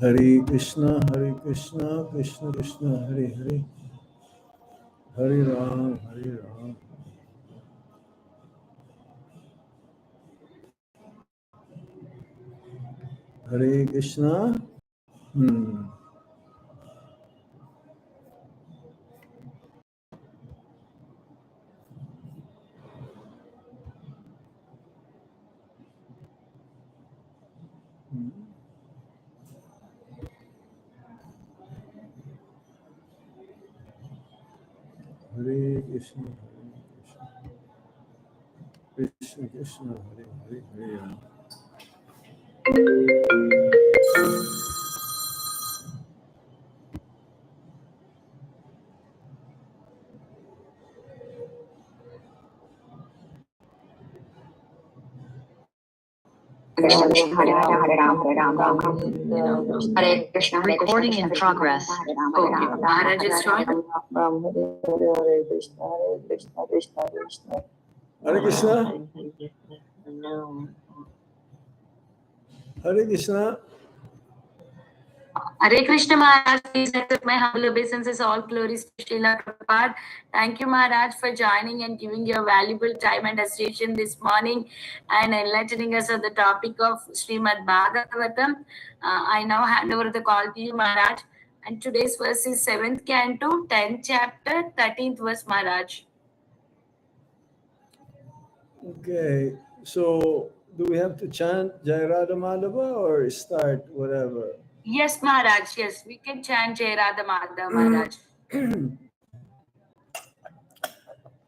Hare Krishna, Krishna Krishna, Hare Hare, Hare Ram, Hare Ram. Hare Krishna. Hmm. Hare Krishna, Krishna Krishna, Hare Hare, Hare Ram. Hare Krishna, recording in progress. Okay, Maharaj is starting. Hare Krishna, Krishna Krishna. Hare Krishna. Hare Krishna. Hare Krishna Maharaj, please accept my humble obeisances, all glories to Srila Prabhupada. Thank you Maharaj for joining and giving your valuable time and association this morning and enlightening us on the topic of Srimad Bhagavatam. I now hand over the call to you Maharaj. And today's verse is 7th canto, 10th chapter, 13th verse Maharaj. Okay, so do we have to chant Jai Radha Madhava or start whatever? Yes, Maharaj. Yes, we can chant Jai Radha Madhava, Maharaj.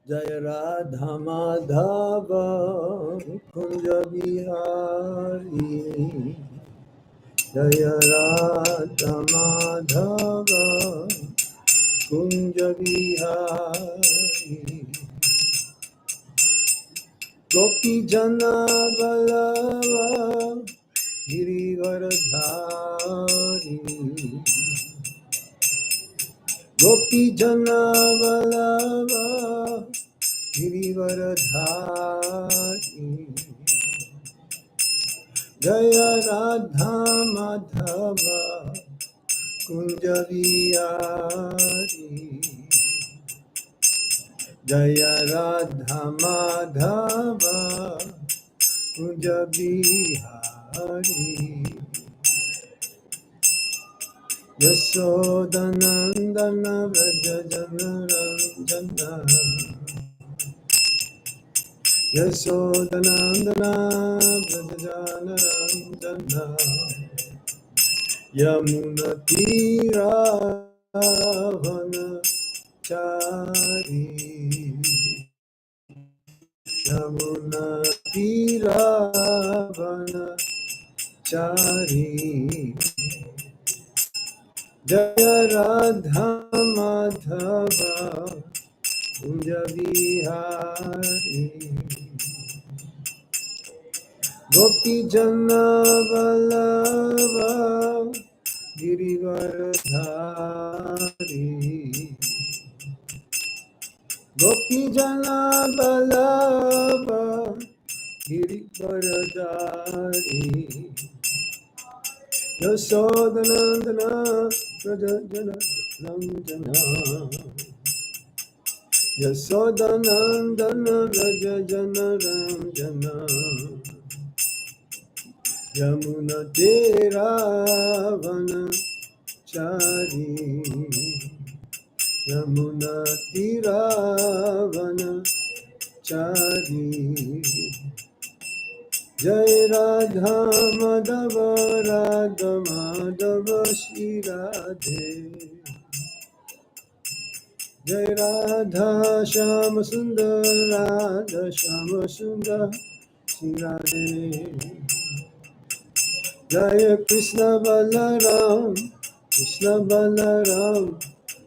Jai Radha Madhava Kunja Bihari, Jai Radha Madhava Kunja Bihari, Gopi Jana Balava Girivaradhari, Gopi Jana Balava Girivaradhari, Jaya Radha Madhava Kunja Vihari, Jaya Radha Madhava Kunja Vihari, Yashodanandana Vraja Jana Ranjana, Yashodanandana Vraja Jana Ranjana, Yamuna Tira Vana Chari, Yamuna Tira Vana Chari, Jaya Radha Madhava Kunja Vihari, Gopi Jana Vallabha Girivaradhari, Gopi Jana Vallabha Girivaradhari, Yashodanandana Vraja Jana Ranjana, Yashodanandana Vraja Jana Ranjana, Yamuna Tera Vana Chari, Yamuna Tera Vana Chari, Jai Radha Madhava Radha Madhava Shri Radhe, Jai Radha Shama Sundar Radha Shama Sundar Shri Radhe, Jaya Krishna Balaram Krishna Balaram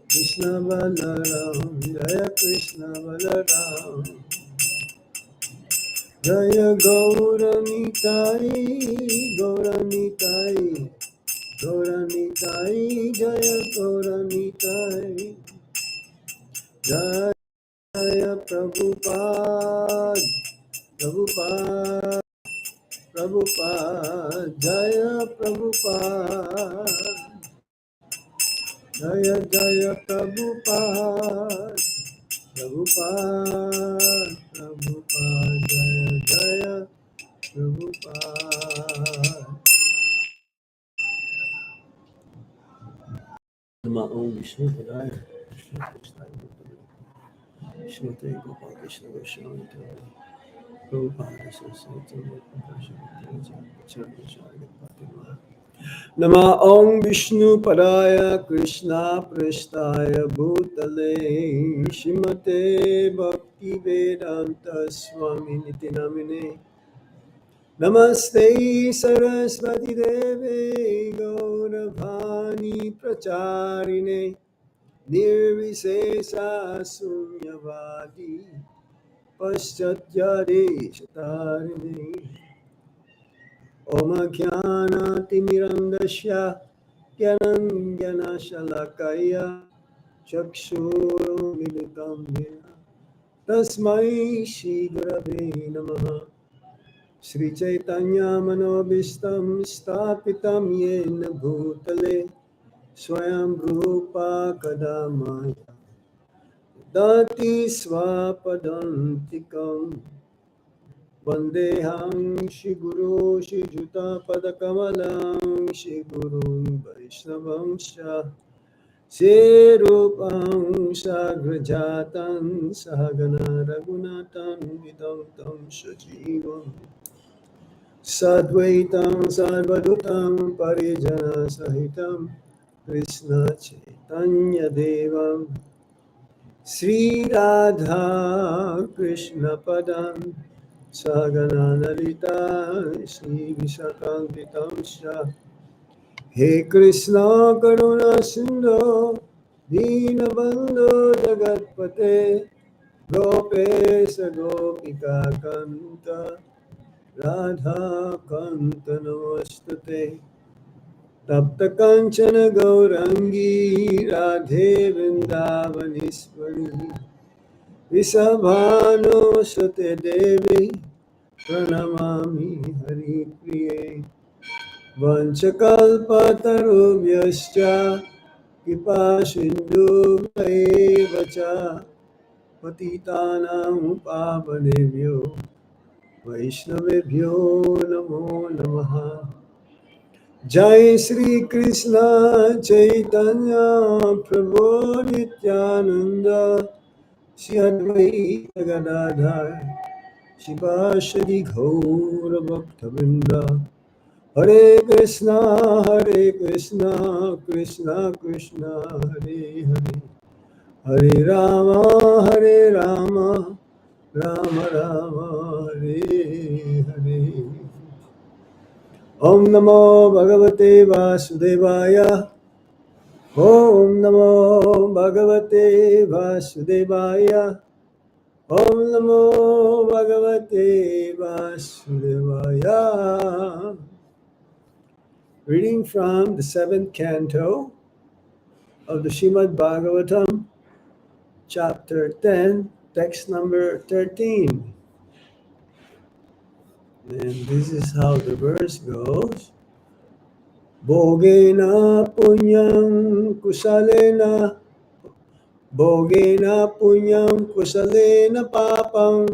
Krishna Balaram, Jaya Krishna Balaram, Jaya Gauranitai, Gauranitai, Gauranitai, Jaya Gauranitai, Jaya Prabhupada, Prabhupada, Prabhupada, Jaya Prabhupada, Jaya Jaya Prabhupada, Prabhupada, Prabhupada, Jaya Jaya Prabhupada. Nama Om Vishnu Padaya, Krishna Krishna Shrimate Gopal Krishna Goswami Prabhupada Saraswati Nama Om Vishnu Padaya Krishna Prasthaya Bhutale Shrimate Bhakti Vedanta Swami Niti Namine Namaste Saraswati Deve Gauravani Pracharine Nirvisesa Sunyavadi Paschatyadesh Om Jnana Timirandasya Gyananjana Shalakaya Chakshuru Militam Yena Tasmai Shri Gurave Namaha Sri Chaitanya Manobishtam Stapitam Yena Bhutale Swayam Rupa Kadamaya Dati Swapadantikam Vandeham Shri Guru Shri Juta Padakamalam Shri Guru Vaishnavamsha Shri Rupam Sagrajatan Sahagana Raghunatan Vidam Tam Sajivam Sadvaitam Sarvadutam Parijana Sahitam Krishna Chaitanya Devam Sri Radha Krishna Padam Sagana Lalita Sri Visakantitam Sha He Krishna Karuna Sindhu Deenabandhu Jagatpate Gopesa Gopika Kanta Radha Kanta Namastate Tapta Kanchana Gaurangi Radhe Vrindavanishwari Visabhano Sate Devi Pranamami Hari Priye Vanchakalpatarubhyascha Kripa Sindhu Vacha Patitanam Pavanebhyo Vaishnavebhyo Namo Namaha Jai Sri Krishna Chaitanya Prabhu Nityananda Shri Advaita Gadadhar Shivashri Gaura Bhaktavinda Hare Krishna Krishna Krishna Hare Hare Hare Rama Rama Rama Hare Hare Om Namo Bhagavate Vasudevaya Om Namo Bhagavate Vasudevaya Om Namo Bhagavate Vasudevaya. Reading from the 7th canto of the Srimad Bhagavatam, chapter 10, text number 13. And this is how the verse goes. Bhogena punyam kusalena Bhogena punyam kusalena papam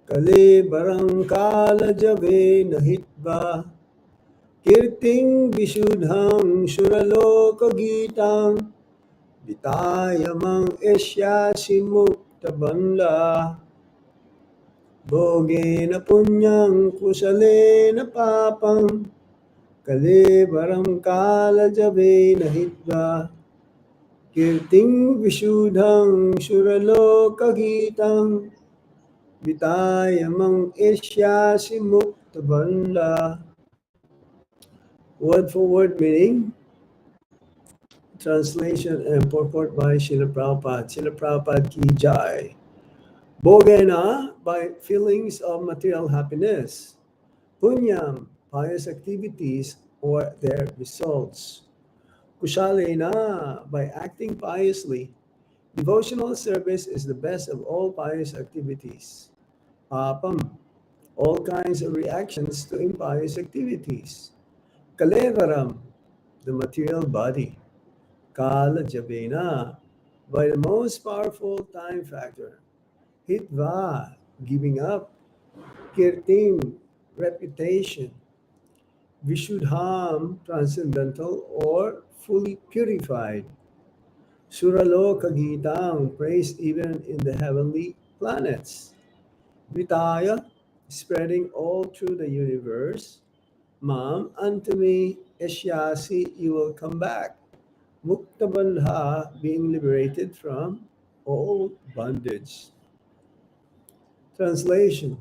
Kale barang kala jave nahitva Kirting visudham suraloka gitang Vitayamang esyasi mukta bandha Bhogena punyam kusalena papam Kale baram kala jabe nahitva Kirting visudham suraloka gitang Vitayamang esyasi mukta bandha. Word for word meaning, translation and purport by Srila Prabhupada. Srila Prabhupada ki jai. Bhogena, by feelings of material happiness. Punyam, pious activities or their results. Kushalena, by acting piously. Devotional service is the best of all pious activities. Papam, all kinds of reactions to impious activities. Kalevaram, the material body. Kala Jabena, by the most powerful time factor. Hitva, giving up. Kirtim, reputation. Vishuddham, transcendental or fully purified. Suraloka Gitang, praised even in the heavenly planets. Vitaya, spreading all through the universe. Mam, unto me, Eshyasi, you will come back. Muktabandha, being liberated from all bondage. Translation.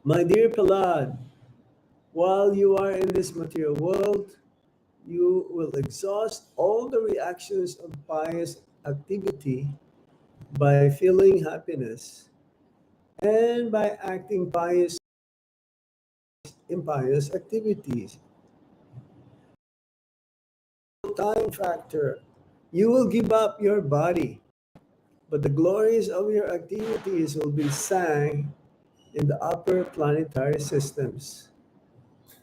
My dear Palad, while you are in this material world, you will exhaust all the reactions of pious activity by feeling happiness and by acting impious activities. Time factor. You will give up your body, but the glories of your activities will be sang in the upper planetary systems.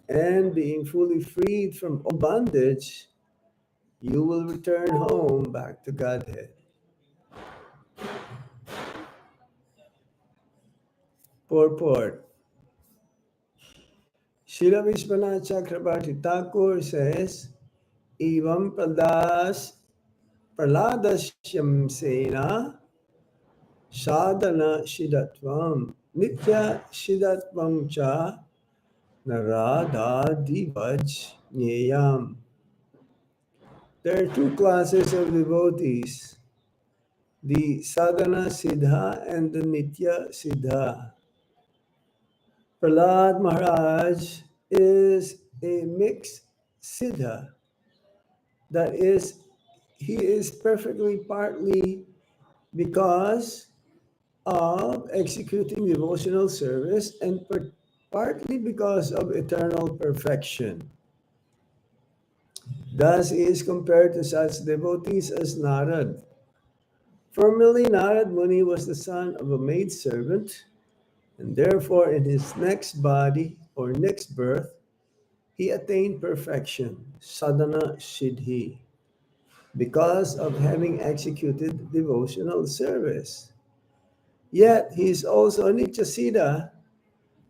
And being fully freed from all bondage, you will return home back to Godhead. Purport. Srila Vishwanath Chakrabarti Thakur says, Evam Praladasyam Sena Sadhana Shidatvam Nitya Shidatvam Cha Narada Divaj Nyayam. There are two classes of devotees, the Sadhana Siddha and the Nitya Siddha. Prahlad Maharaj is a mixed Siddha. That is, he is perfectly partly because of executing devotional service and partly because of eternal perfection. Thus, he is compared to such devotees as Narad. Formerly, Narad Muni was the son of a maidservant, and therefore, in his next body or next birth, he attained perfection, sadhana siddhi, because of having executed devotional service. Yet, he is also a Nityasiddha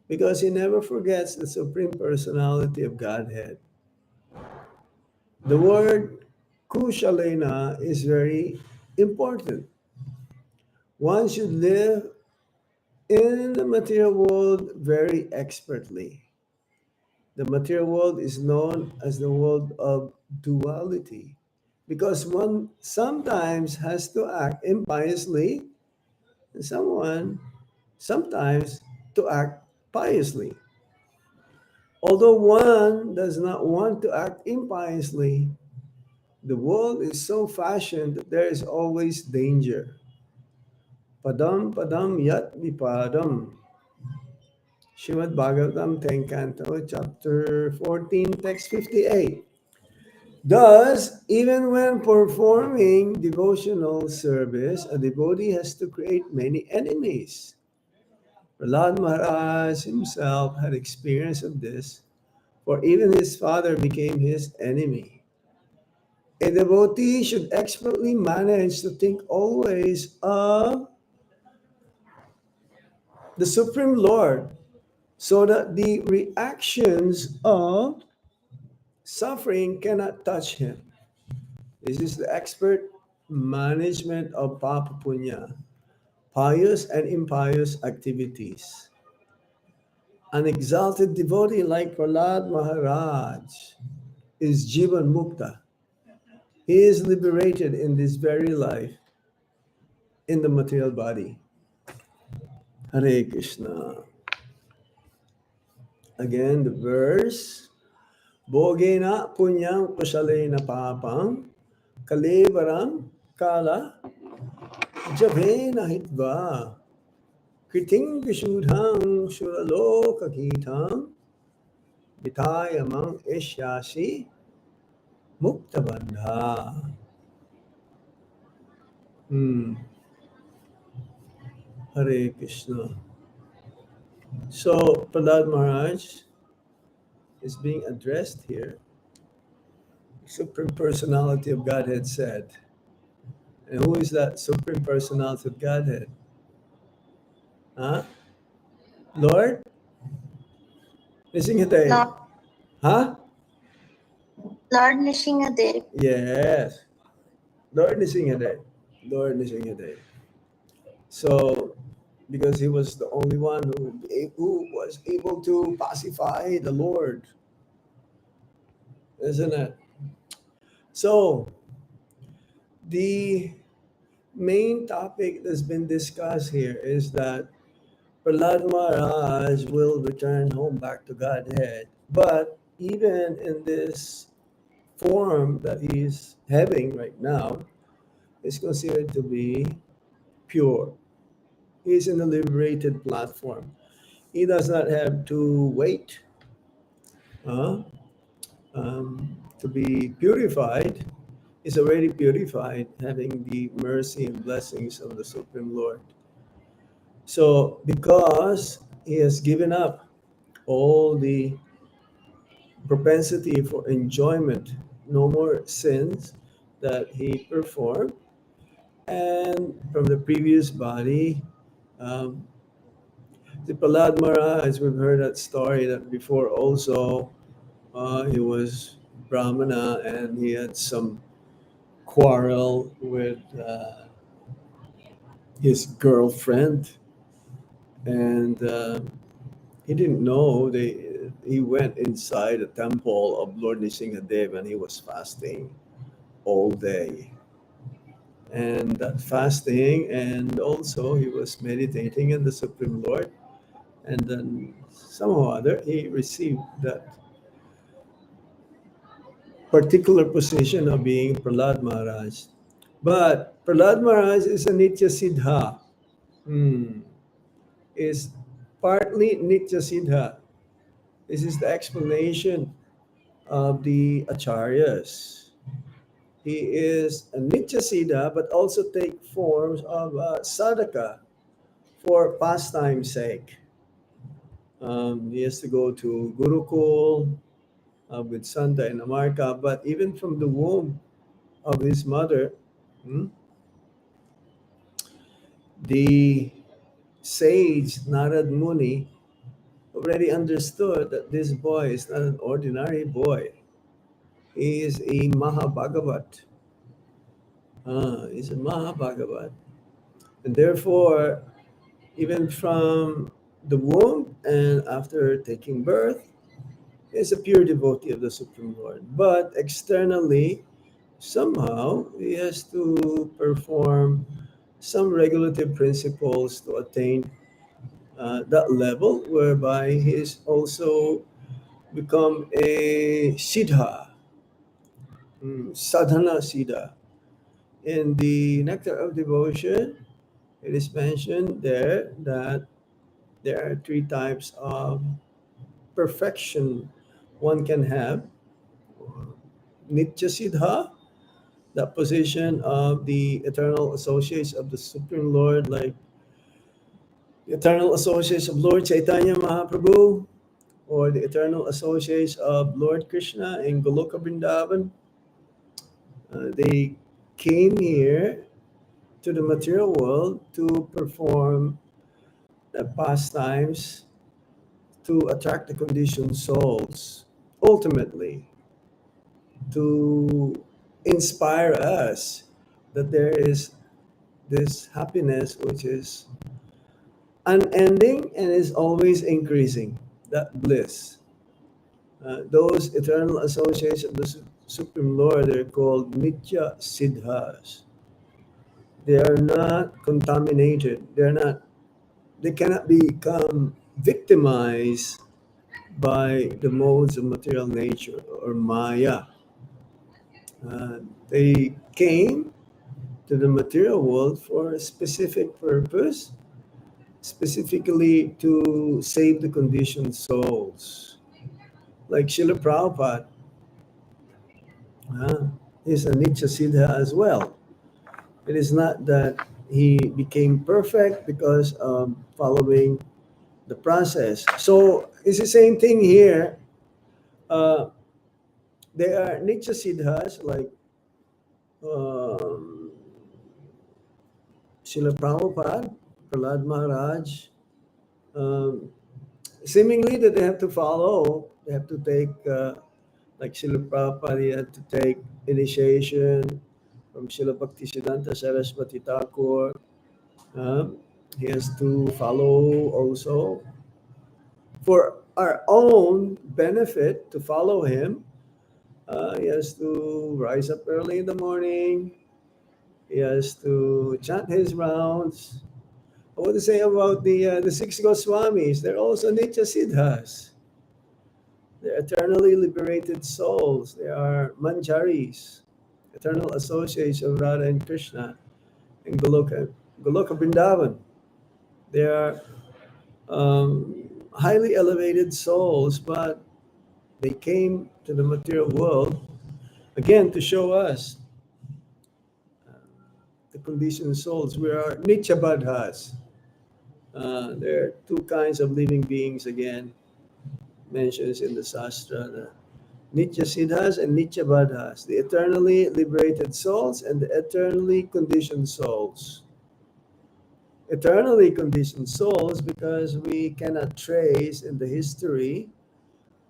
because he never forgets the Supreme Personality of Godhead. The word kushalena is very important. One should live in the material world very expertly. The material world is known as the world of duality because one sometimes has to act impiously and someone sometimes to act piously. Although one does not want to act impiously, the world is so fashioned that there is always danger. Padam padam yat vipadam. Srimad Bhagavatam 10 Canto, chapter 14, text 58. Thus, even when performing devotional service, a devotee has to create many enemies. Prahlad Maharaj himself had experience of this, for even his father became his enemy. A devotee should expertly manage to think always of the Supreme Lord so that the reactions of suffering cannot touch him. This is the expert management of Papa Punya, pious and impious activities. An exalted devotee like Prahlad Maharaj is Jivan Mukta. He is liberated in this very life in the material body. Hare Krishna. Again, the verse. Bhogena punyam kusalena papam kalevaram kala javena hitva kriting visudham suraloka gitam vitayamam eshyasi muktabandha. Hare Krishna. So Prahlad Maharaj is being addressed here. Supreme Personality of Godhead said. And who is that Supreme Personality of Godhead? Huh? Lord? Lord, Nisinghadev. Huh? Lord Nishingadev. Yes. Lord Nisinghadev. Lord Nisinghadev. So, because he was the only one who was able to pacify the Lord, isn't it? So, the main topic that's been discussed here is that Prahlad Maharaj will return home back to Godhead. But even in this form that he's having right now, is considered to be pure. He's in a liberated platform. He does not have to wait uh, to be purified. He's already purified, having the mercy and blessings of the Supreme Lord. So, because he has given up all the propensity for enjoyment, no more sins that he performed, and from the previous body, um, the Prahlad Maharaj, we've heard that story that before also he was Brahmana and he had some quarrel with his girlfriend, and he didn't know he went inside the temple of Lord Nrsimhadev and he was fasting all day. And that fasting, and also he was meditating in the Supreme Lord, and then somehow or other he received that particular position of being Prahlad Maharaj. But Prahlad Maharaj is a Nitya Siddha. Is partly Nitya Siddha. This is the explanation of the Acharyas. He is a Nitya Siddha, but also take forms of sadhaka for pastime's sake. He has to go to Gurukul with Santa and Amarka, but even from the womb of his mother, hmm, the sage Narad Muni already understood that this boy is not an ordinary boy. He is a Mahabhagavat. He's a Mahabhagavat. And therefore, even from the womb and after taking birth, is a pure devotee of the Supreme Lord. But externally, somehow, he has to perform some regulative principles to attain that level whereby he is also become a Siddha, Sadhana Siddha. In the Nectar of Devotion, it is mentioned there that there are three types of perfection one can have. Nitya Siddha, the position of the eternal associates of the Supreme Lord, like the eternal associates of Lord Chaitanya Mahaprabhu, or the eternal associates of Lord Krishna in Goloka Vrindavan. They came here to the material world to perform the pastimes to attract the conditioned souls, ultimately to inspire us that there is this happiness which is unending and is always increasing, that bliss. Those eternal associates of the Supreme Lord are called Nitya Siddhas. They are not contaminated. They cannot become victimized by the modes of material nature or Maya. They came to the material world for a specific purpose, specifically to save the conditioned souls. Like Srila Prabhupada, is a Nitya Siddha as well. It is not that he became perfect because of following the process. So it's the same thing here. There are Nitya Siddhas like Srila Prabhupada, Prahlad Maharaj, um, seemingly that they have to follow, they have to take, like Srila Prabhupada, he had to take initiation from Srila Bhaktisiddhanta Saraswati Thakur. He has to follow also for our own benefit to follow him. He has to rise up early in the morning. He has to chant his rounds. I want to say about the six Goswamis. They're also Nitya Siddhas. They're eternally liberated souls. They are manjaris, eternal associates of Radha and Krishna in Goloka Vrindavan. They are highly elevated souls, but they came to the material world again to show us the conditioned souls. We are Nitya Badhas. There are two kinds of living beings again mentions in the Shastra, the Nitya Siddhas and Nitya Badhas, the eternally liberated souls and the eternally conditioned souls. Eternally conditioned souls because we cannot trace in the history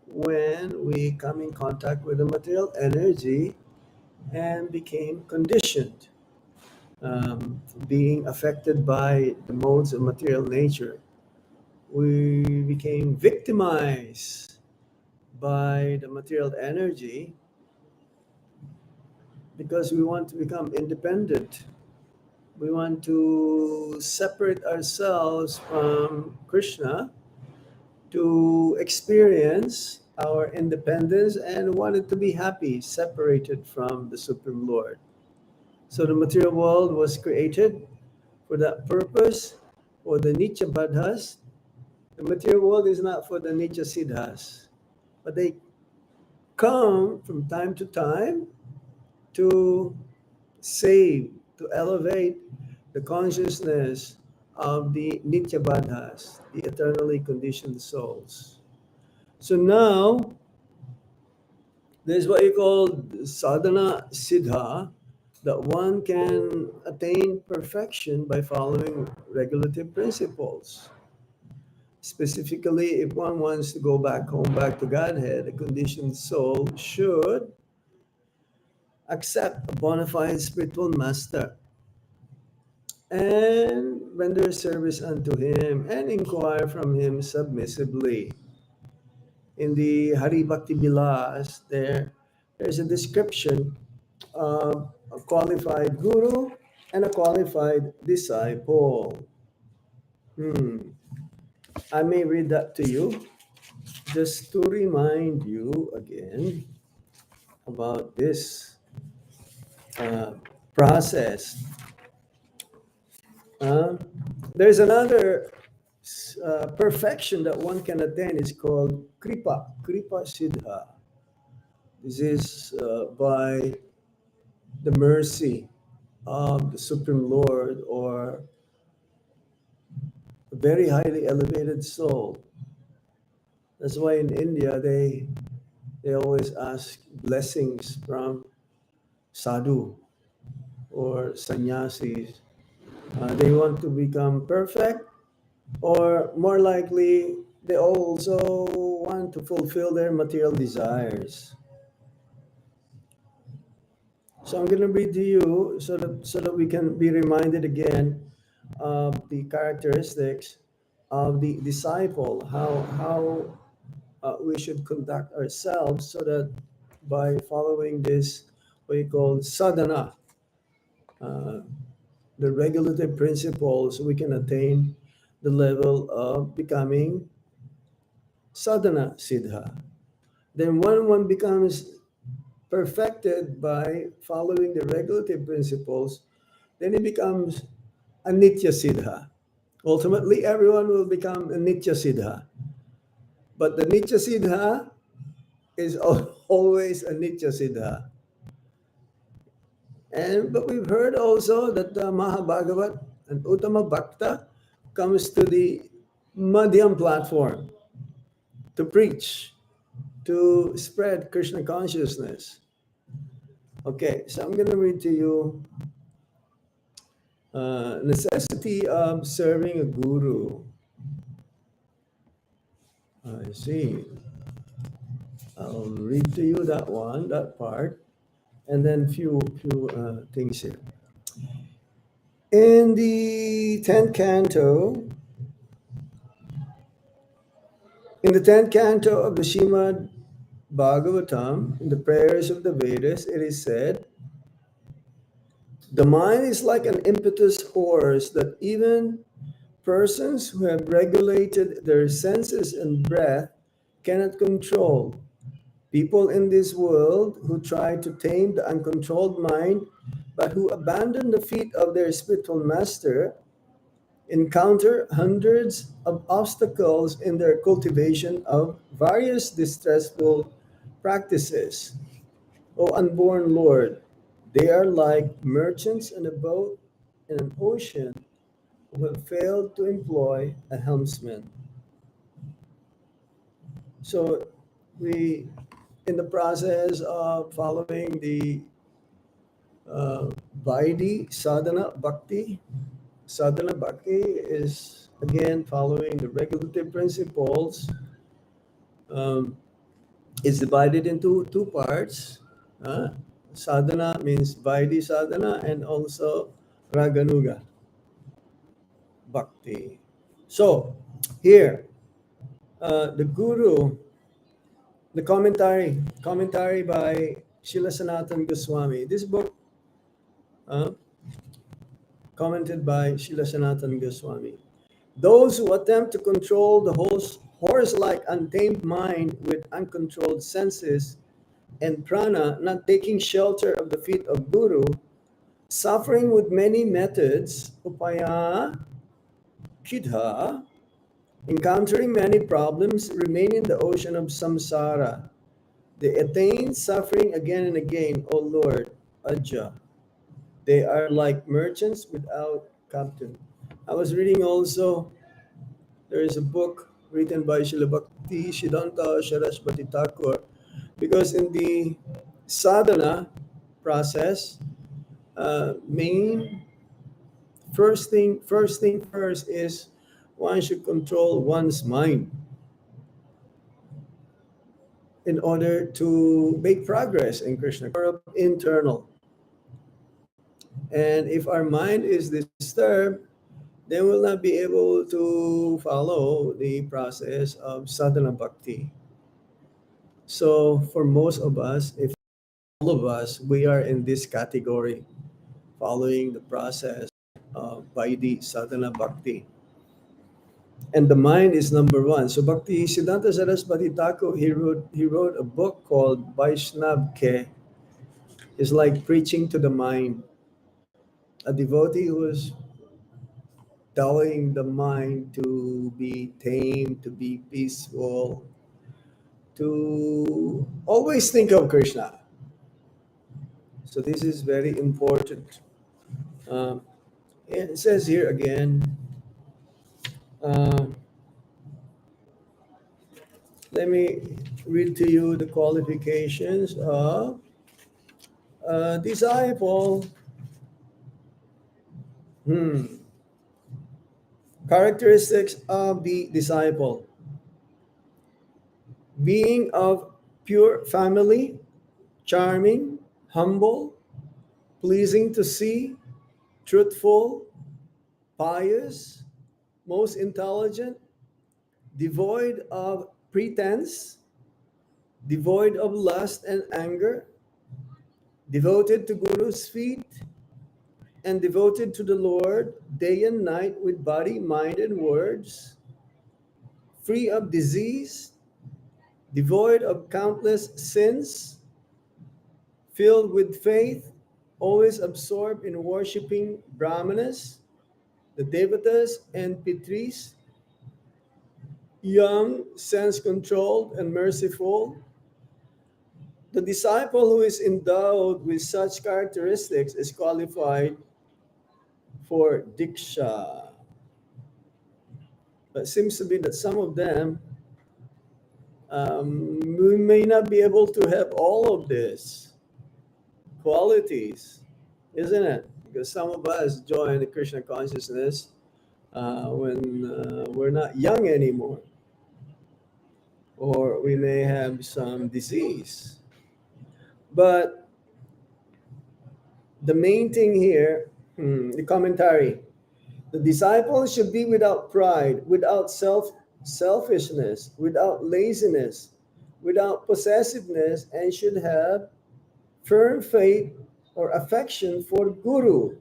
when we come in contact with the material energy and became conditioned, being affected by the modes of material nature. We became victimized by the material energy because we want to become independent. We want to separate ourselves from Krishna to experience our independence and wanted to be happy, separated from the Supreme Lord. So the material world was created for that purpose, for the Nitya Badhas. The material world is not for the Nitya Siddhas, but they come from time to time to save, to elevate the consciousness of the Nitya Badhas, the eternally conditioned souls. So now, there's what you call Sadhana Siddha, that one can attain perfection by following regulative principles. Specifically, if one wants to go back home, back to Godhead, a conditioned soul should accept a bona fide spiritual master and render service unto him and inquire from him submissively. In the Hari Bhakti Vilas, there's a description of a qualified guru and a qualified disciple. I may read that to you just to remind you again about this process. There's another perfection that one can attain. It's called Kripa Siddha. This is by the mercy of the Supreme Lord or a very highly elevated soul. That's why in India they always ask blessings from sadhu or sannyasis. They want to become perfect, or more likely, they also want to fulfill their material desires. So I'm going to read to you so that we can be reminded again of the characteristics of the disciple, how we should conduct ourselves so that by following this, what you call sadhana, the regulative principles, we can attain the level of becoming sadhana siddha. Then when one becomes perfected by following the regulative principles, then it becomes a nitya siddha. Ultimately, everyone will become a nitya siddha. But the nitya siddha is always a nitya siddha. But we've heard also that the Mahabhagavat and Uttama Bhakta comes to the Madhyam platform to preach, to spread Krishna consciousness. Okay, so I'm going to read to you necessity of serving a guru. I see. I'll read to you that one, that part, and then few things here. In the 10th canto, of the Srimad Bhagavatam, in the prayers of the Vedas, it is said, the mind is like an impetuous horse that even persons who have regulated their senses and breath cannot control. People in this world who try to tame the uncontrolled mind, but who abandon the feet of their spiritual master, encounter hundreds of obstacles in their cultivation of various distressful practices. O unborn Lord, they are like merchants in a boat in an ocean who have failed to employ a helmsman. So we, in the process of following the Vaidhi Sadhana Bhakti is again following the regulative principles. Um, it's divided into two parts. Sadhana means Vaidhi Sadhana and also Raganuga Bhakti. So here, the Guru, the commentary by Srila Sanatana Goswami. This book, uh, commented by Srila Sanatana Goswami. Those who attempt to control the horse-like untamed mind with uncontrolled senses and prana, not taking shelter of the feet of Guru, suffering with many methods, upaya, kidha, encountering many problems, remain in the ocean of samsara. They attain suffering again and again, O Lord, Ajja. They are like merchants without captain. I was reading also, there is a book written by Srila Bhakti Siddhanta Saraswati Thakur, because in the sadhana process, main first thing first is one should control one's mind in order to make progress in Krishna, internal. And if our mind is disturbed, then we'll not be able to follow the process of sadhana bhakti. So for most of us, if all of us, we are in this category, following the process of Vaidhi sadhana bhakti. And the mind is number one. So Bhakti Siddhanta Saraswati Thakur, he wrote a book called Vaishnav Ke. It's like preaching to the mind. A devotee who is telling the mind to be tame, to be peaceful, to always think of Krishna. So this is very important. It says here again, uh, let me read to you the qualifications of a disciple. Characteristics of the disciple: being of pure family, charming, humble, pleasing to see, truthful, pious, most intelligent, devoid of pretense, devoid of lust and anger, devoted to Guru's feet, and devoted to the Lord day and night with body, mind, and words, free of disease, devoid of countless sins, filled with faith, always absorbed in worshiping Brahmanas, the Devatas, and Pitris, young, sense-controlled, and merciful. The disciple who is endowed with such characteristics is qualified for Diksha. But it seems to be that some of them, we may not be able to have all of these qualities, isn't it? Because some of us join the Krishna consciousness when we're not young anymore, or we may have some disease. But the main thing here, the commentary, the disciples should be without pride, without selfishness, without laziness, without possessiveness, and should have firm faith or affection for Guru.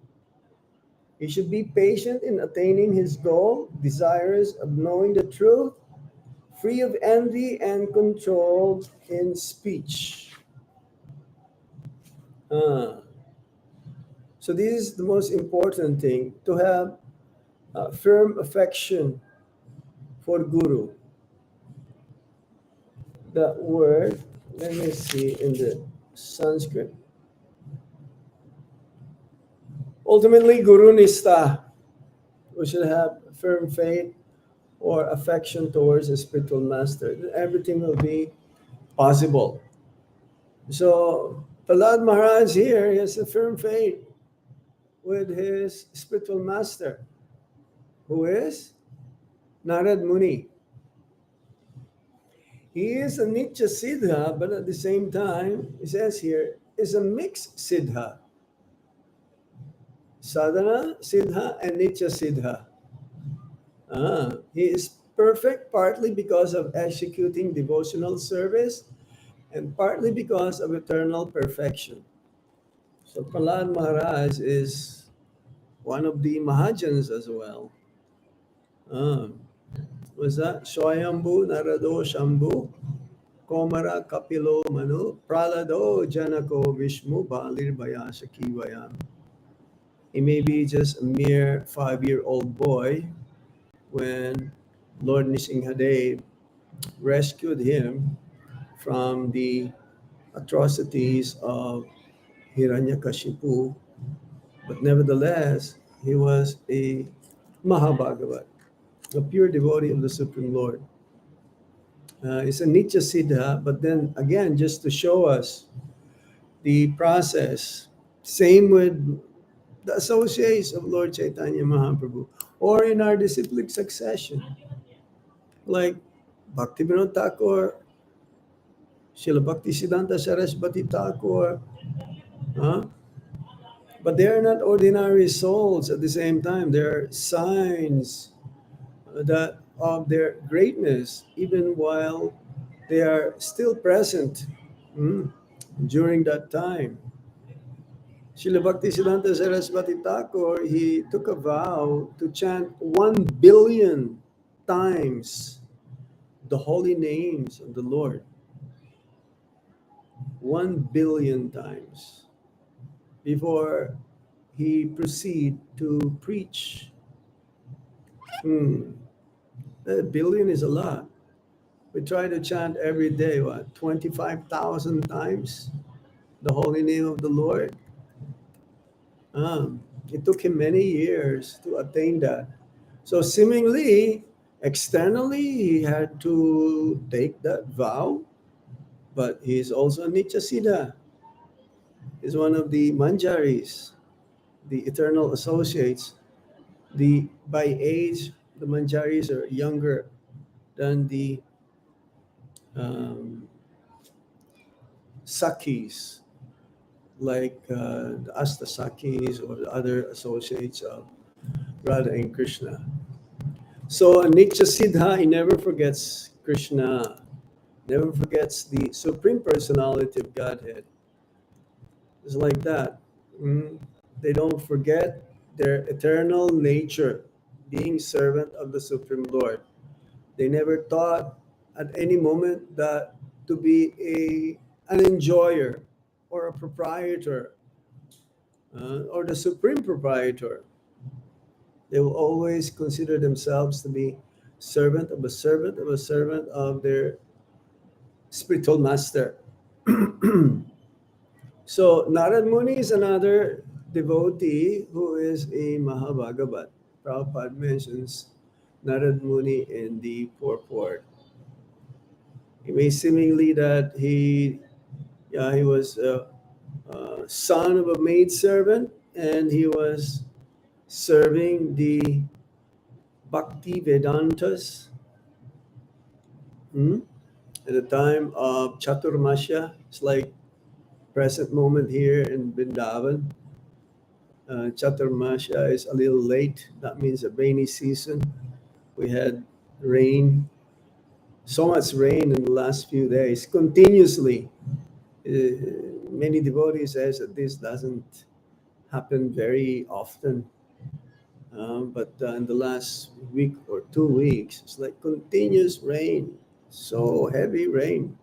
He should be patient in attaining his goal, desirous of knowing the truth, free of envy, and controlled in speech. So this is the most important thing, to have firm affection for Guru. That word, let me see in the Sanskrit. Ultimately, Guru Nistha. We should have firm faith or affection towards a spiritual master. Everything will be possible. So, Prahlad Maharaj here, he has a firm faith with his spiritual master, who is Narad Muni. He is a Nitya Siddha, but at the same time, it says here, is a mixed Siddha. Sadhana Siddha and Nitya Siddha. He is perfect partly because of executing devotional service and partly because of eternal perfection. So Prahlad Maharaj is one of the Mahajans as well. Was that Swayambhu Narado Shambhu Komara Kapilo Manu Pralado Janako Vishnu Balir Bayasa Kivayam. He may be just a mere 5-year-old boy when Lord Nrsimhadev rescued him from the atrocities of Hiranyakashipu, but nevertheless, he was a Mahabhagavat, a pure devotee of the Supreme Lord. It's a Nitya Siddha, but then again, just to show us the process, same with the associates of Lord Chaitanya Mahaprabhu, or in our disciplic succession, like Bhaktivinoda Thakur, Srila Bhaktisiddhanta Saraswati Thakur, but they are not ordinary souls at the same time. They are signs that of their greatness, even while they are still present during that time. Srila Bhaktisiddhanta Saraswati Thakur, he took a vow to chant 1 billion times the holy names of the Lord. 1 billion times before he proceed to preach. A billion is a lot. We try to chant every day, 25,000 times the holy name of the Lord. It took him many years to attain that. So seemingly, externally, he had to take that vow, but he's also a Nitya Siddha. He's one of the Manjaris, the eternal associates. By age, the Manjaris are younger than the Sakhis, like the Astasakis or the other associates of Radha and Krishna. So a Nitya Siddha, he never forgets Krishna, never forgets the Supreme Personality of Godhead. It's like that. They don't forget their eternal nature, being servant of the Supreme Lord. They never thought at any moment that to be an enjoyer or a proprietor or the supreme proprietor. They will always consider themselves to be servant of a servant of a servant of their spiritual master. So Narad Muni is another devotee who is a Mahabhagavat. Prabhupada mentions Narad Muni in the purport. It may seemingly that he was a son of a maidservant, and he was serving the Bhakti Vedantas at the time of Chaturmasya. It's like present moment here in Vrindavan. Chaturmasya is a little late. That means a rainy season. We had rain, so much rain in the last few days, continuously. Many devotees says that this doesn't happen very often. But in the last week or 2 weeks, it's like continuous rain, so heavy rain.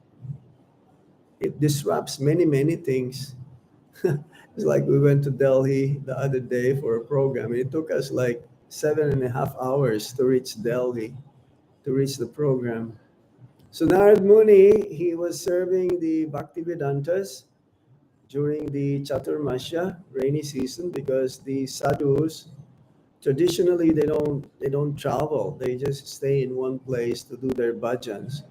It disrupts many, many things. It's like we went to Delhi the other day for a program. It took us like 7.5 hours to reach Delhi, to reach the program. So Narad Muni, he was serving the Bhaktivedantas during the Chaturmasya rainy season, because the sadhus traditionally they don't travel. They just stay in one place to do their bhajans.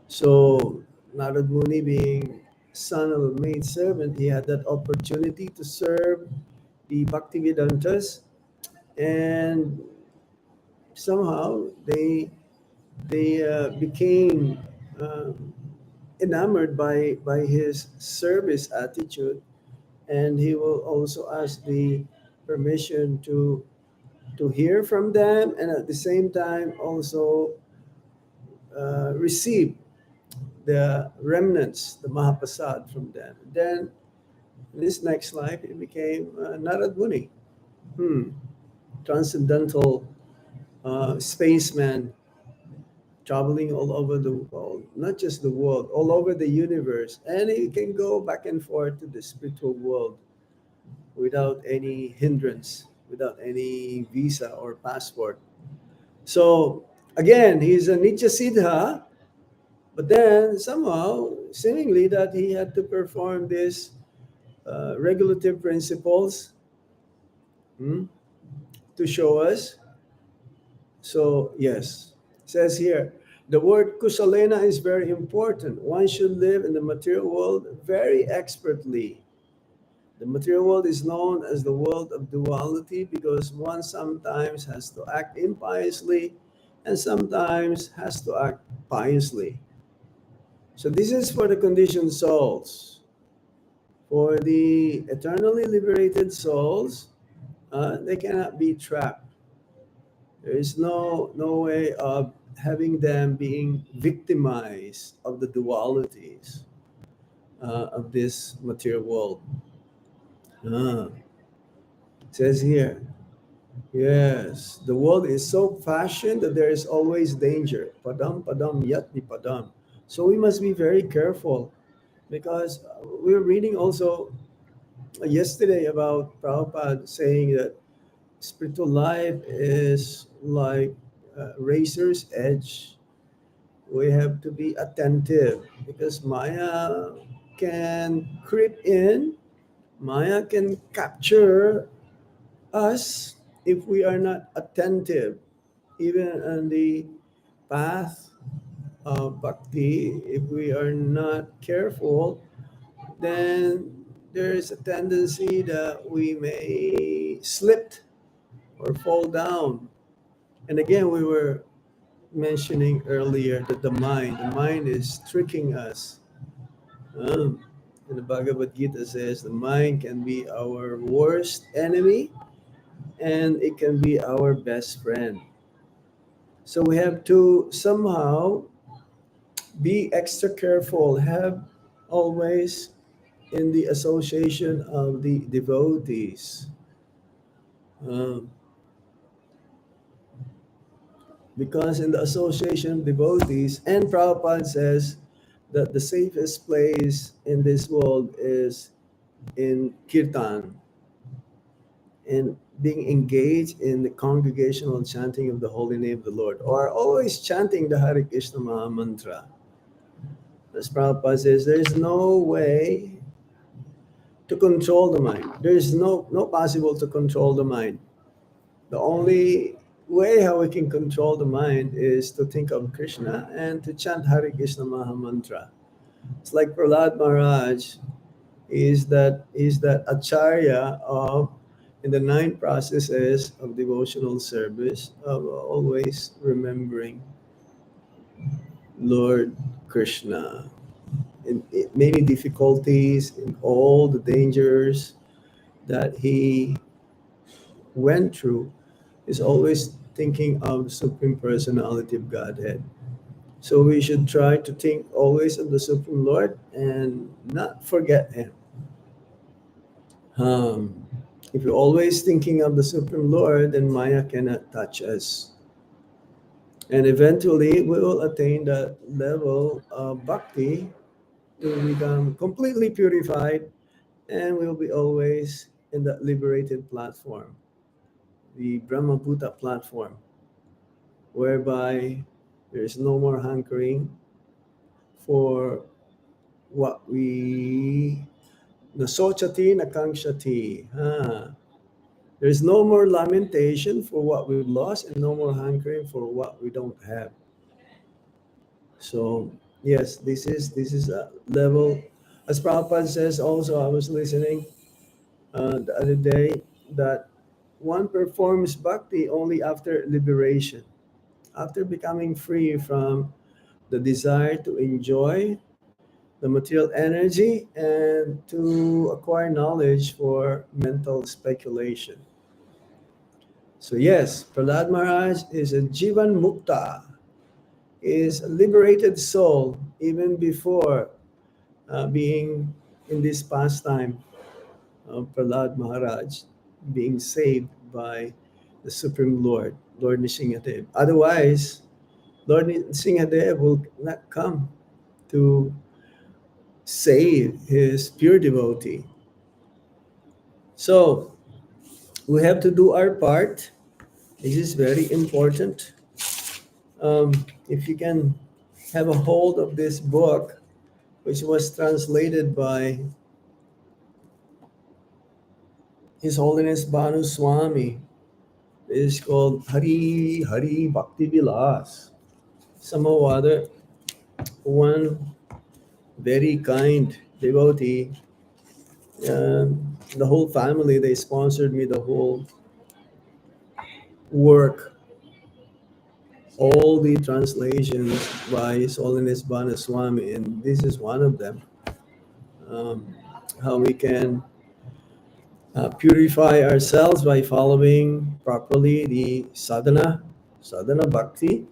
So Narad Muni, being son of a maid servant, he had that opportunity to serve the Bhaktivedantas, and somehow they became enamored by his service attitude, and he will also ask the permission to hear from them, and at the same time also receive the remnants, the Mahapasad from them. Then in this next life, it became Narad Muni, transcendental spaceman, traveling all over the world, not just the world, all over the universe. And he can go back and forth to the spiritual world without any hindrance, without any visa or passport. So again, he's a Nitya Siddha, but then somehow, seemingly, that he had to perform these regulative principles to show us. So yes, it says here, the word kusalena is very important. One should live in the material world very expertly. The material world is known as the world of duality because one sometimes has to act impiously and sometimes has to act piously. So this is for the conditioned souls. For the eternally liberated souls, they cannot be trapped. There is no way of having them being victimized of the dualities of this material world. It says here, yes, the world is so fashioned that there is always danger. Padam padam yatni padam. So we must be very careful, because we were reading also yesterday about Prabhupada saying that spiritual life is like a razor's edge. We have to be attentive because Maya can creep in, Maya can capture us if we are not attentive. Even on the path of bhakti, if we are not careful, then there is a tendency that we may slip or fall down. And again, we were mentioning earlier that the mind is tricking us. And the Bhagavad Gita says the mind can be our worst enemy and it can be our best friend. So we have to somehow be extra careful, have always in the association of the devotees. Because in the association of devotees, and Prabhupada says that the safest place in this world is in kirtan, in being engaged in the congregational chanting of the holy name of the Lord, or always chanting the Hare Krishna Maha Mantra. As Prabhupada says, there is no way to control the mind. There is no possible to control the mind. The only way how we can control the mind is to think of Krishna and to chant Hare Krishna Maha Mantra. It's like Prahlad Maharaj is that acharya of in the 9 processes of devotional service of always remembering Lord Krishna in many difficulties, in all the dangers that he went through, is always thinking of the Supreme Personality of Godhead. So we should try to think always of the Supreme Lord and not forget Him. Um, if you're always thinking of the Supreme Lord, then Maya cannot touch us. And eventually we will attain that level of bhakti to become completely purified, and we'll be always in that liberated platform, the Brahmabhuta platform, whereby there is no more hankering for what we nasochati nakangshati. There's no more lamentation for what we've lost and no more hankering for what we don't have. So yes, this is a level, as Prabhupada says also. I was listening the other day that one performs bhakti only after liberation, after becoming free from the desire to enjoy the material energy and to acquire knowledge for mental speculation. So yes, Prahlad Maharaj is a Jivan Mukta, is a liberated soul even before being in this pastime of Prahlad Maharaj, being saved by the Supreme Lord, Lord Nrsimhadev. Otherwise, Lord Nrsimhadev will not come to save his pure devotee. So we have to do our part. This is very important. If you can have a hold of this book, which was translated by His Holiness Bhanu Swami, it is called Hari Hari Bhakti Vilas. Somehow or other, one very kind devotee, the whole family, they sponsored me the whole work, all the translations by His Holiness Bhanu Swami, and this is one of them. How we can purify ourselves by following properly the sadhana bhakti,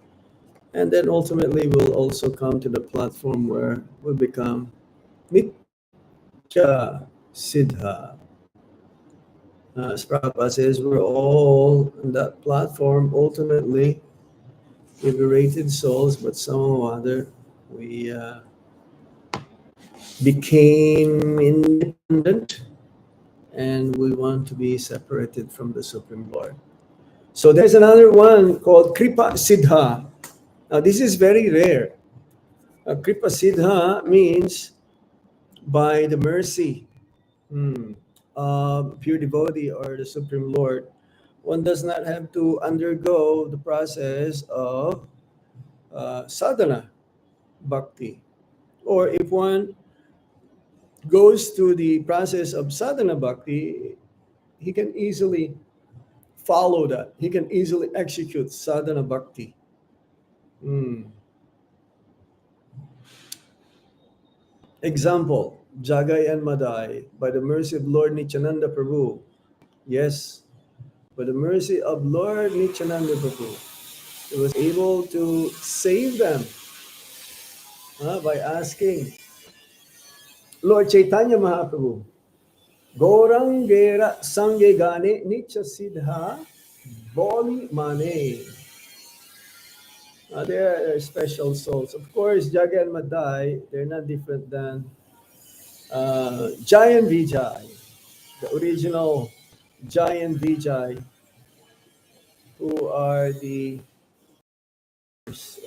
and then ultimately we'll also come to the platform where we become Nitya Siddha. As Prabhupada says, we're all on that platform, ultimately liberated souls, but somehow or other we became independent and we want to be separated from the Supreme Lord. So there's another one called Kripa Siddha. Now this is very rare. Kripa Siddha means by the mercy of pure devotee or the Supreme Lord, one does not have to undergo the process of sadhana bhakti. Or if one goes to the process of sadhana bhakti, he can easily follow that. He can easily execute sadhana bhakti. Example, Jagai and Madai, by the mercy of Lord Nityananda Prabhu. Yes, by the mercy of Lord Nityananda Prabhu, he was able to save them by asking Lord Chaitanya Mahaprabhu, Gorangera Sange Gane Nitya Siddha Boli Mane. They are special souls. Of course, Jagai and Madai, they're not different than Jai and Vijay, the original Jai and Vijay, who are the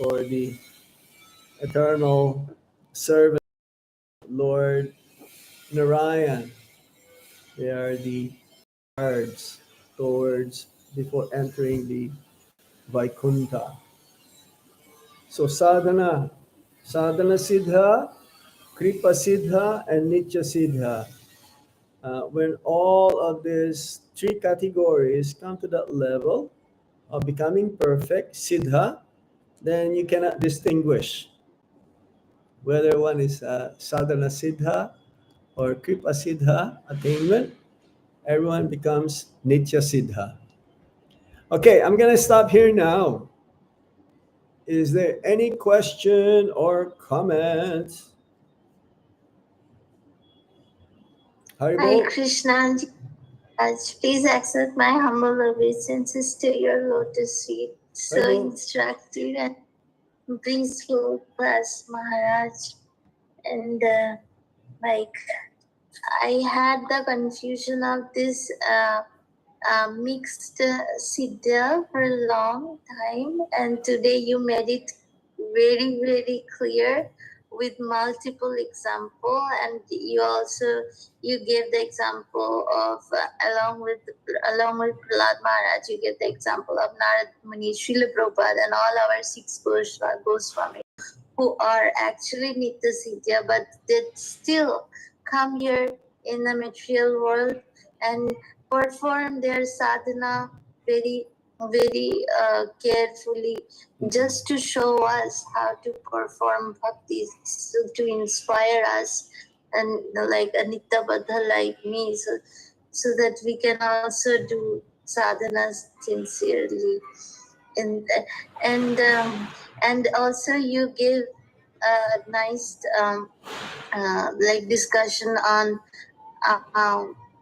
or the eternal servant Lord Narayan. They are the guards towards before entering the Vaikuntha. So sadhana siddha, kripa siddha, and nitya siddha. When all of these three categories come to that level of becoming perfect, siddha, then you cannot distinguish whether one is sadhana siddha or kripa siddha attainment. Everyone becomes nitya siddha. Okay, I'm gonna stop here now. Is there any question or comment? Hare Haribo? Krishna. Please accept my humble obeisances to your lotus feet. So Haribo? instructive and blissful class, Maharaj. And like I had the confusion of this mixed Siddha for a long time, and today you made it very, very clear with multiple example, and you gave the example of along with Prahlad Maharaj, you gave the example of Narad Muni, Srila Prabhupada, and all our six Goswami who are actually Nitya Siddha, but they still come here in the material world and perform their sadhana very, very carefully, just to show us how to perform bhakti, so to inspire us, and like a Nitya Baddha like me, so that we can also do sadhanas sincerely. And and also you give a nice like discussion on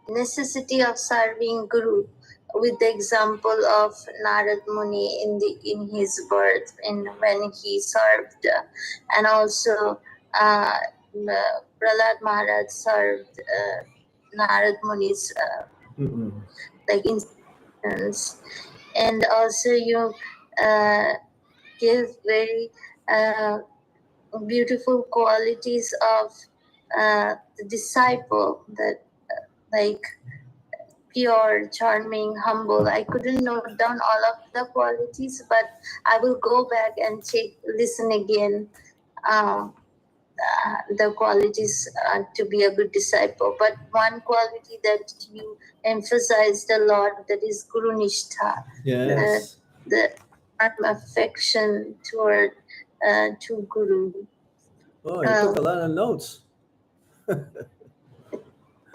necessity of serving Guru with the example of Narad Muni in his birth and when he served, and also Prahlad Maharaj served Narad Muni's like instructions, and also you give very beautiful qualities of the disciple, that like pure, charming, humble. I couldn't note down all of the qualities, but I will go back and listen again the qualities to be a good disciple. But one quality that you emphasized a lot, that is Guru Nishtha, Yes. the affection toward to Guru. Oh, you took a lot of notes.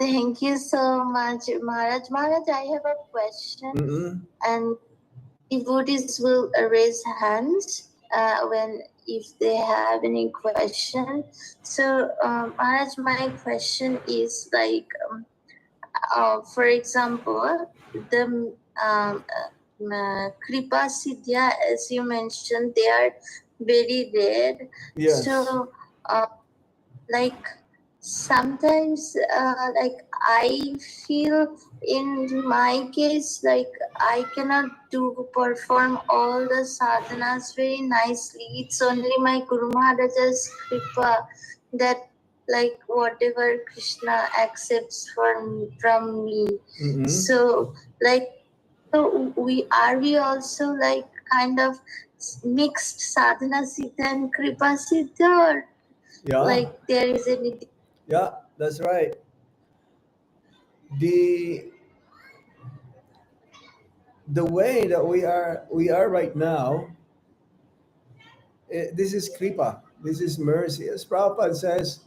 Thank you so much, Maharaj. Maharaj, I have a question, and devotees will raise hands when if they have any question. So, Maharaj, my question is like, for example, the Kripa Siddha, as you mentioned, they are very rare. Yes. So, like sometimes like I feel in my case like I cannot perform all the sadhanas very nicely. It's only my Guru Maharaja's kripa that like whatever Krishna accepts from me. So like, so we also like kind of mixed sadhana siddha and kripa siddha, or like there is any? Yeah, that's right. The way that we are right now, this is kripa, this is mercy. As Prabhupada says,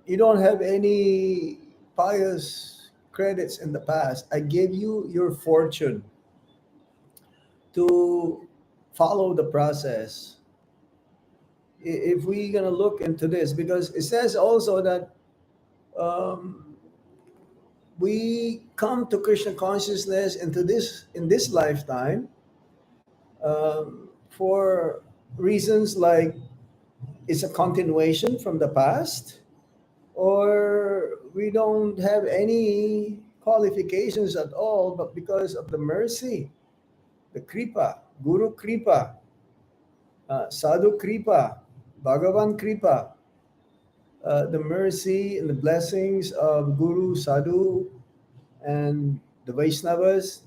you don't have any pious credits in the past. I gave you your fortune to follow the process. If we're gonna look into this, because it says also that we come to Krishna consciousness in this lifetime for reasons like it's a continuation from the past, or we don't have any qualifications at all, but because of the mercy, the kripa, Guru kripa, Sadhu kripa, Bhagavan kripa, the mercy and the blessings of Guru, Sadhu, and the Vaishnavas,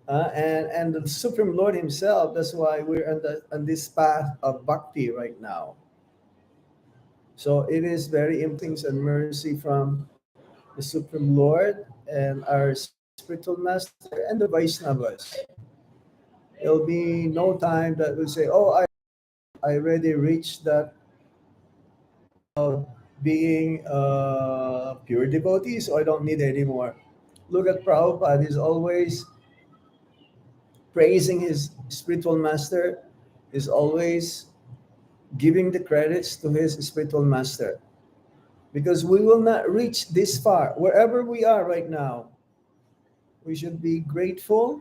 and the Supreme Lord Himself. That's why we're on this path of bhakti right now. So it is very important and mercy from the Supreme Lord and our spiritual master and the Vaishnavas. There'll be no time that we say, "Oh, I already reached that being pure devotee, so I don't need it anymore." Look at Prabhupada; he's always praising his spiritual master. He's always giving the credits to his spiritual master, because we will not reach this far wherever we are right now. We should be grateful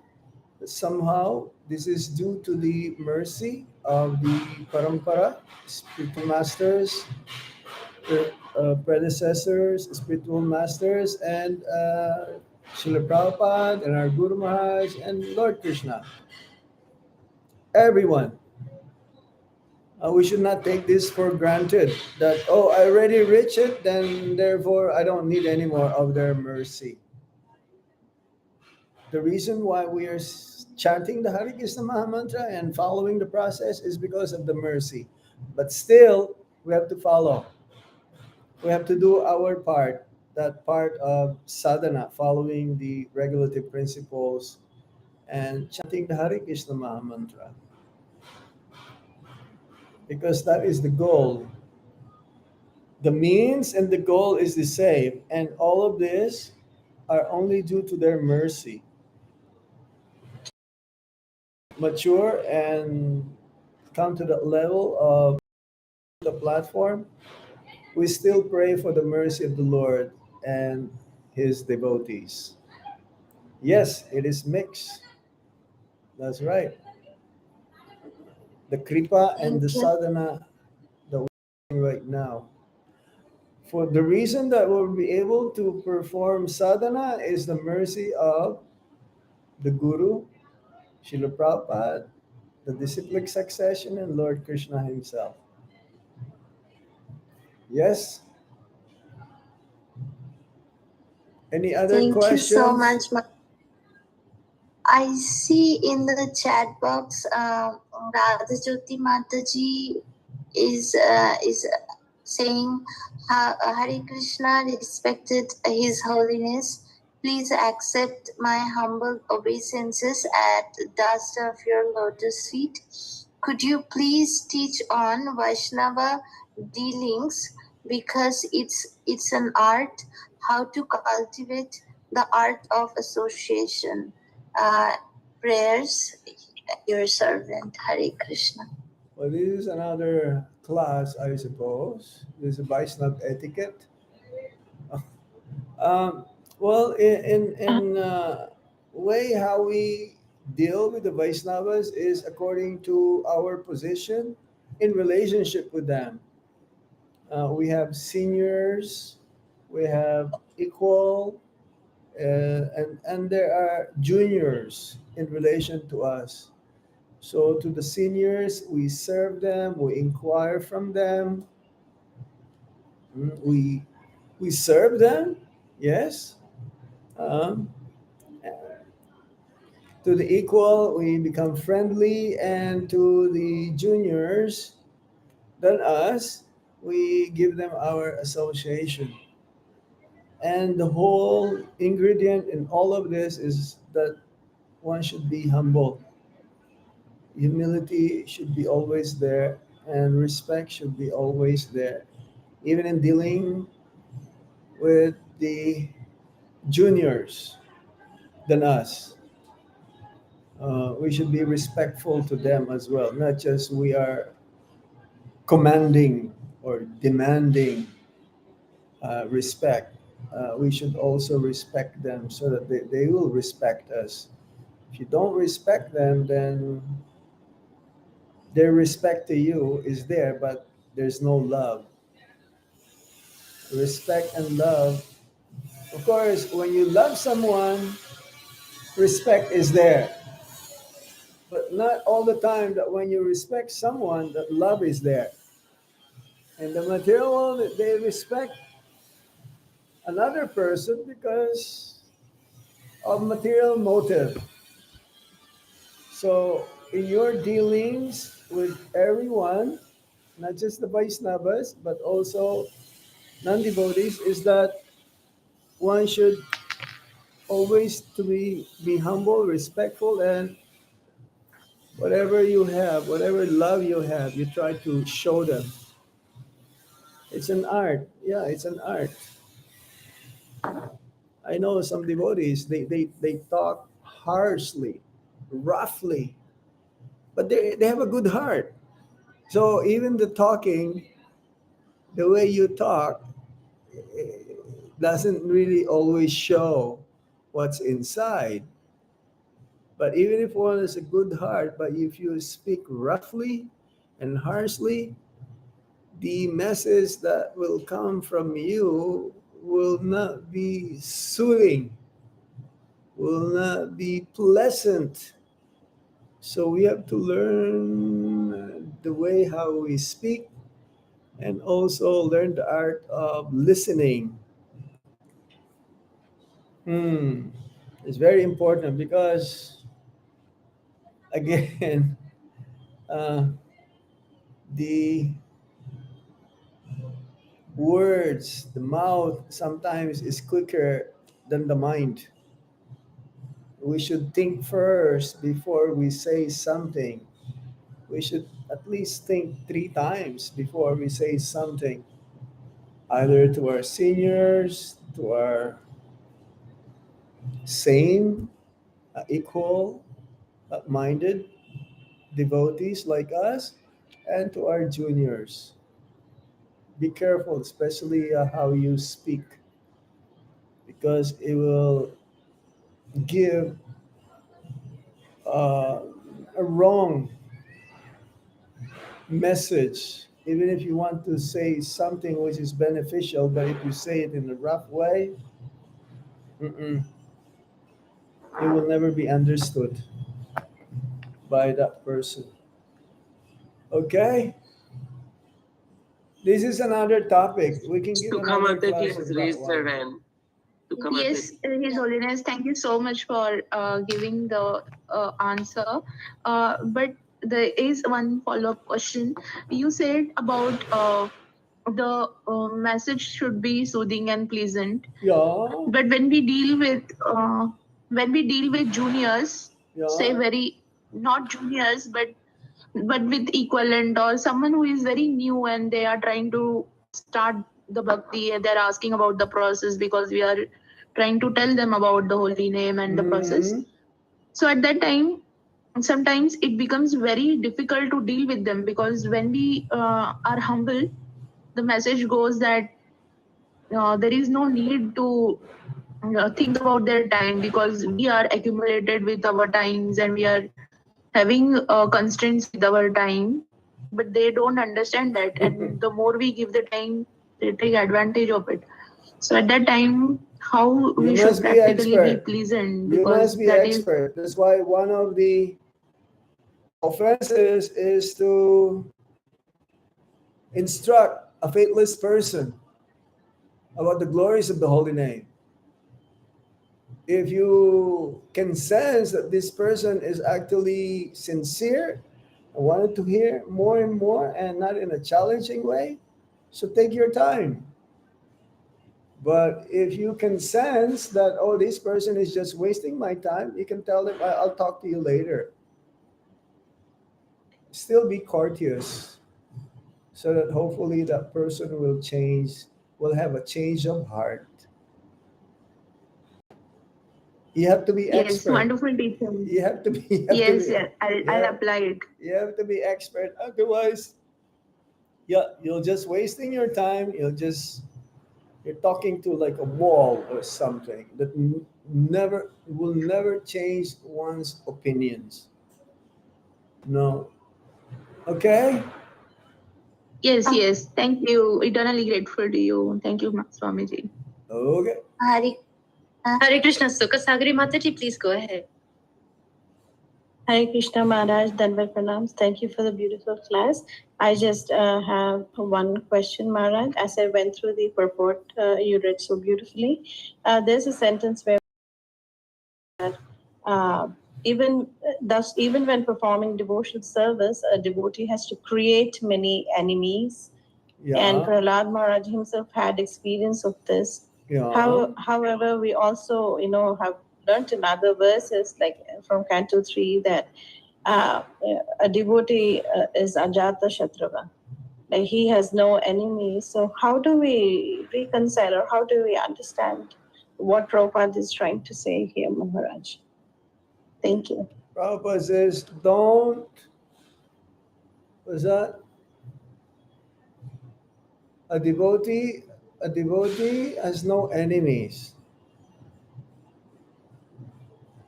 that somehow this is due to the mercy of the parampara, spiritual masters, predecessors, spiritual masters, and Srila Prabhupada and our Guru Maharaj and Lord Krishna. Everyone. We should not take this for granted that, oh, I already reached it, then therefore I don't need any more of their mercy. The reason why we are chanting the Hare Krishna Maha Mantra and following the process is because of the mercy. But still, we have to follow. We have to do our part, that part of sadhana, following the regulative principles and chanting the Hare Krishna Maha Mantra. Because that is the goal. The means and the goal is the same, and all of this are only due to their mercy. Mature and come to the level of the platform, we still pray for the mercy of the Lord and His devotees. Yes, it is mixed. That's right. The kripa and the Thank you. sadhana that we're doing right now. For the reason that we'll be able to perform sadhana is the mercy of the Guru, Srila Prabhupada, the disciplic succession, and Lord Krishna Himself. Yes? Any other Thank you so questions? much. I see in the chat box, Radhajyoti Mataji is saying, Hare Krishna, respected His Holiness. Please accept my humble obeisances at the dust of your lotus feet. Could you please teach on Vaishnava dealings, because it's an art, how to cultivate the art of association. Prayers, your servant, Hare Krishna. Well, this is another class, I suppose. This is Vaishnava etiquette. Um, well, in way how we deal with the Vaishnavas is according to our position in relationship with them. We have seniors, we have equal, and there are juniors in relation to us. So to the seniors, we serve them, we inquire from them, we serve them, yes. Um, to the equal, we become friendly, and to the juniors than us, we give them our association. And the whole ingredient in all of this is that one should be humble. Humility should be always there, and respect should be always there, even in dealing with the juniors than us. We should be respectful to them as well, not just we are commanding or demanding respect. We should also respect them so that they will respect us. If you don't respect them, then their respect to you is there, but there's no love. Respect and love. Of course, when you love someone, respect is there. But not all the time that when you respect someone, that love is there. And the material world, they respect another person because of material motive. So in your dealings with everyone, not just the Vaisnavas, but also non-devotees, is that one should always to be humble, respectful, and whatever you have, whatever love you have, you try to show them. It's an art. Yeah, it's an art. I know some devotees, they talk harshly, roughly, but they have a good heart. So even the talking, the way you talk, doesn't really always show what's inside. But even if one has a good heart, but if you speak roughly and harshly, the message that will come from you will not be soothing, will not be pleasant. So we have to learn the way how we speak and also learn the art of listening. Hmm. It's very important because, again, uh, the words, the mouth sometimes is quicker than the mind. We should think first before we say something. We should at least think 3 times before we say something, either to our seniors, to our same, equal minded devotees like us, and to our juniors. Be careful, especially how you speak, because it will give uh, a wrong message. Even if you want to say something which is beneficial, but if you say it in a rough way, mm-mm, it will never be understood by that person. Okay? This is another topic. We can give another class of that one. Yes, His Holiness, thank you so much for giving the answer. But there is one follow-up question. You said about the message should be soothing and pleasant. Yeah, But when we deal with juniors, say yeah. very not juniors, but with equivalent or someone who is very new and they are trying to start the bhakti and they're asking about the process because we are trying to tell them about the holy name and the process. Mhm. So at that time, sometimes it becomes very difficult to deal with them because when we are humble, the message goes that there is no need to think about their time because we are accumulated with our times and we are having constraints with our time, but they don't understand that. And the more we give the time, they take advantage of it. So at that time, how You we should must be practically be expert. pleasant You because must be that is expert. That's why one of the offenses is to instruct a faithless person about the glories of the holy name. If you can sense that this person is actually sincere and wanted to hear more and more and not in a challenging way, so take your time. But if you can sense that, oh, this person is just wasting my time, you can tell them, I'll talk to you later. Still be courteous so that hopefully that person will change, will have a change of heart. You have to be yes, expert. wonderful teaching. You have to be. Yes, yeah, I'll Yeah. apply it. You have to be expert. Otherwise, yeah, you're just wasting your time. You're talking to like a wall or something that never will never change one's opinions. No. Okay. Yes, yes. Thank you. Eternally grateful to you. Thank you, Swamiji. Okay. Hari, Hare Krishna, Sukha Sagari Mataji, please go ahead. Hare Krishna Maharaj, Dandavat Pranams. Thank you for the beautiful class. I just have one question, Maharaj. As I went through the purport, you read so beautifully. There's a sentence where uh, even thus, even when performing devotional service, a devotee has to create many enemies. Yeah. And Prahlad Maharaj himself had experience of this. Yeah. However, we also, have learned in other verses, like from Canto 3, that a devotee is Ajata Shatrava. Like he has no enemies. So how do we reconcile, or how do we understand what Prabhupada is trying to say here, Maharaj? Thank you. Prabhupada says, don't, what's that? A devotee has no enemies.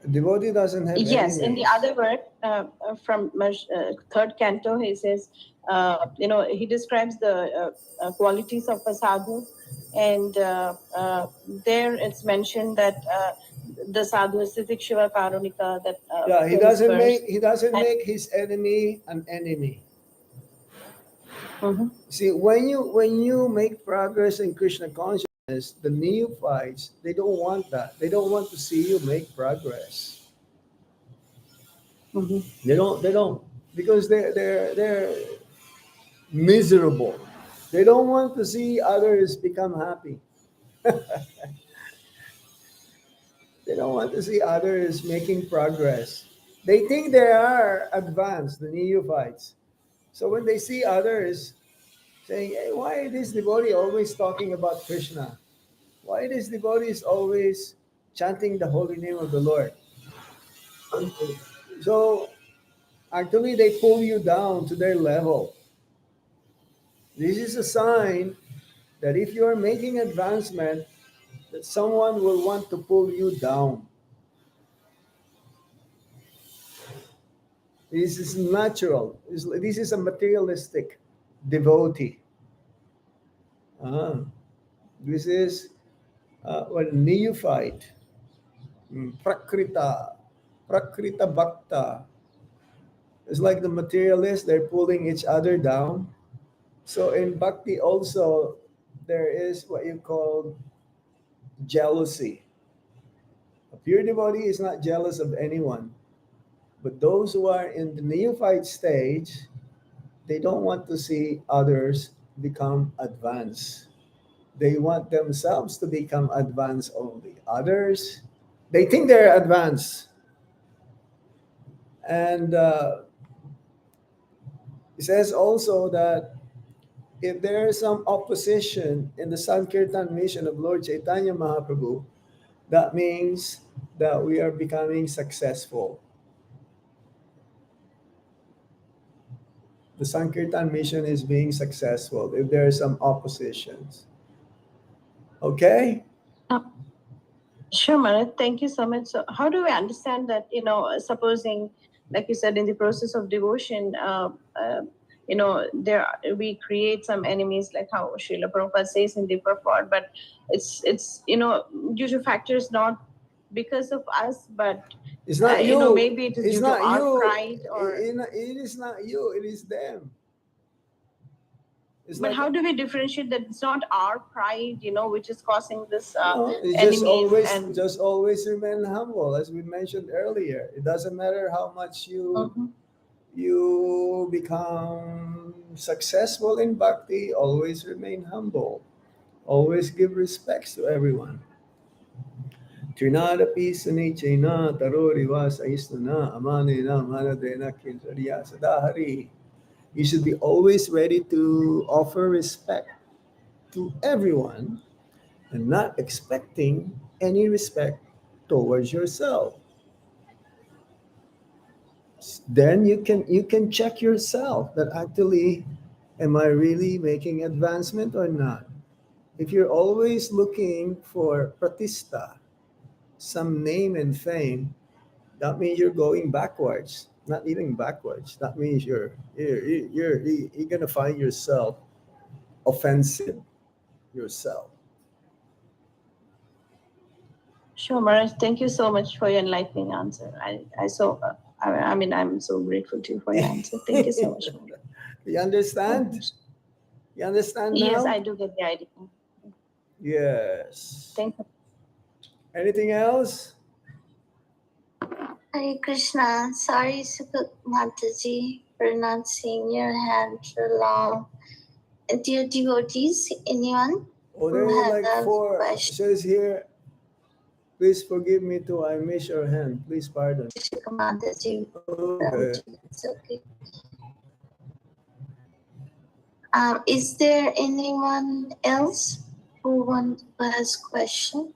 A devotee doesn't have Yes, enemies. in the other word, from third canto, he says, he describes the qualities of a sadhu, and there it's mentioned that the sadhu is Siddhik Shiva Karunika. That Yeah, he comes doesn't first. make his enemy an enemy. Mhm. See, when you make progress in Krishna consciousness, the neophytes, they don't want that. They don't want to see you make progress. Mhm. They don't because they're miserable. They don't want to see others become happy. They don't want to see others making progress. They think they are advanced, the neophytes. So when they see others saying, hey, why this devotee always talking about Krishna? Why this devotee is always chanting the holy name of the Lord? So actually they pull you down to their level. This is a sign that if you are making advancement, that someone will want to pull you down. This is natural. This is a materialistic devotee. Ah, this is what neophyte, prakrita bhakta. It's like the materialists, they're pulling each other down. So in bhakti also, there is what you call jealousy. A pure devotee is not jealous of anyone. But those who are in the neophyte stage, they don't want to see others become advanced. They want themselves to become advanced only. Others, they think they're advanced. And it says also that if there is some opposition in the Sankirtan mission of Lord Chaitanya Mahaprabhu, that means that we are becoming successful. The Sankirtan mission is being successful if there are some oppositions. Okay? Sure, Maharaj. Thank you so much. So, how do we understand that? Supposing, like you said, in the process of devotion, we create some enemies, like how Srila Prabhupada says in the purport. But it's due to factors not because of us, but It's not you. maybe it is It's due to not our you. pride, or. It is not you. It is them. It's But like how do we differentiate that it's not our pride, which is causing this no, it's enemies? just always remain humble, as we mentioned earlier. It doesn't matter how much you become successful in bhakti. Always remain humble. Always give respects to everyone. Trinadapi sunichena taroriva saistana amanena manadena kinchariya sadahari. You should be always ready to offer respect to everyone and not expecting any respect towards yourself. Then you can check yourself that actually, am I really making advancement or not? If you're always looking for pratista, some name and fame, that means you're going backwards, not even backwards. That means you're gonna find yourself offensive yourself. Sure, Maharaj. Thank you so much for your enlightening answer. I'm so grateful to you for your answer. Thank you so much. You understand? You understand now? Yes, I do get the idea. Yes. Thank you. Anything else? Hare Krishna. Sorry, Sukut Mataji, for not seeing your hand for long. Dear devotees, anyone Oh, there who are has like a 4. question? Says here, please forgive me too. I miss your hand. Please pardon. Sukut Mataji, Okay. it's okay. Is there anyone else who wants to ask question?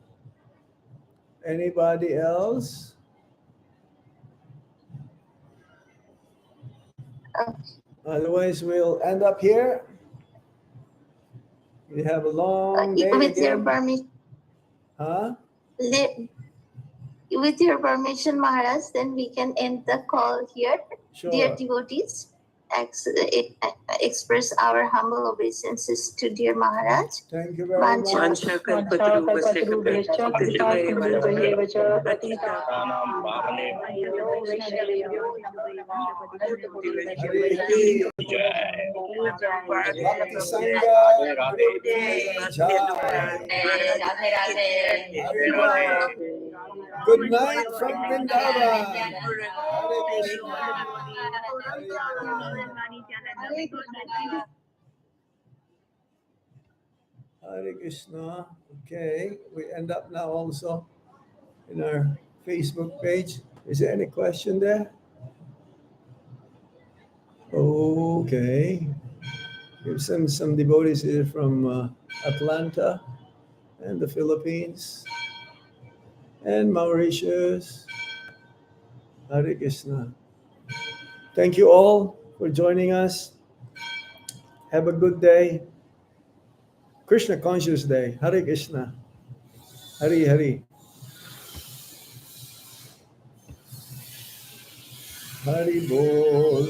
Anybody else? Otherwise, we'll end up here. We have a long day With your again. permission, Huh? with your permission, Maharaj, then we can end the call here. Dear Sure. devotees, express our humble obeisances to dear Maharaj. Thank you very much. Bhakti Sangha Group ki jai. Hare Ram. Good night from Vrindavan. Hare Krishna. Hare Krishna. Okay, we end up now also in our Facebook page. Is there any question there? Okay. We have some devotees here from Atlanta and the Philippines and Mauritius. Hare Krishna. Thank you all for joining us. Have a good day. Krishna Conscious Day. Hare Krishna. Hari Hari. Hari Bol.